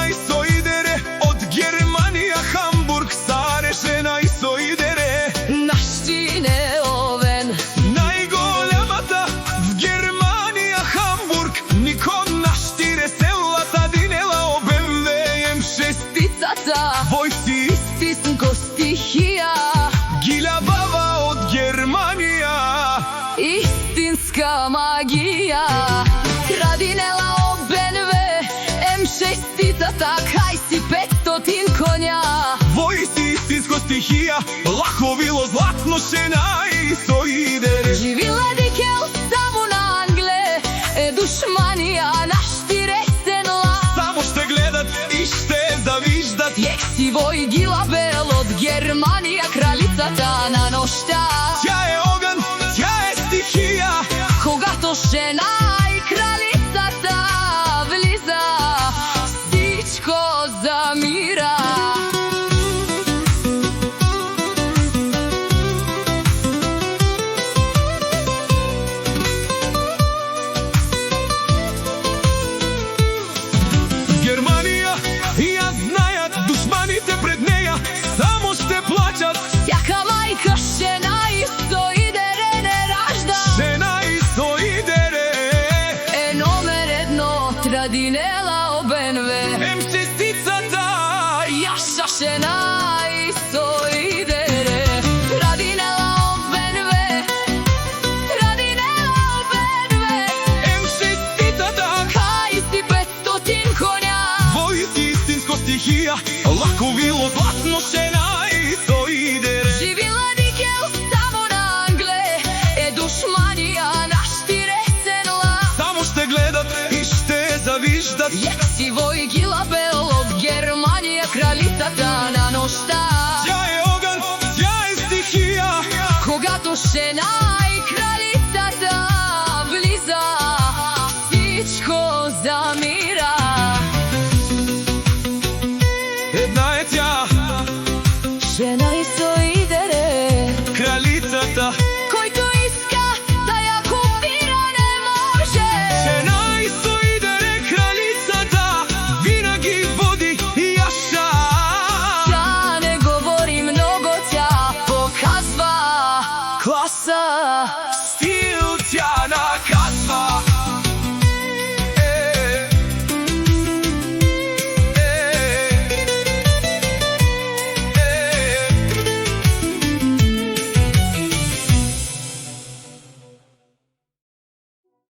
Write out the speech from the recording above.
и соидере од Германија, Хамбург, Саре, жена и соидере. Наштине овен Најголемата в Германија, Хамбург, Никон наштире селата динела обемвеем шестицата. Војци истинско стихија, Гилјабава од Германија, истинска магија. Радинела ОБНВ, М6-цата, кајси 500 коња. војци истинско стихија, лаховило златно, шена и соидере. Живи ледикел само на Англе, душманија наштире сенла. Само ще гледат и ще завиждат. Јекси вој Гилабел од Германија, кралицата на ношта. Тја е оган, тја е стихија. Когато жена и кралицата влиза, всичко замира. Германија, ја знајат душманите пред неја, само ще плачат. Сјака мајка жена и соидере не ражда. Жена и соидере. Е номер едно, Радинела ОБНВ. М6-цата, Јаша жена и соидере. Радинела ОБНВ, Радинела ОБНВ. М6-цата, Кајси 500 коња. војци истинско стихија, лаховило златно, шена и соидере. Живи ладикел само на Англе, душманија наштире сенла. Само ще гледат и ще завиждат. Јекси вој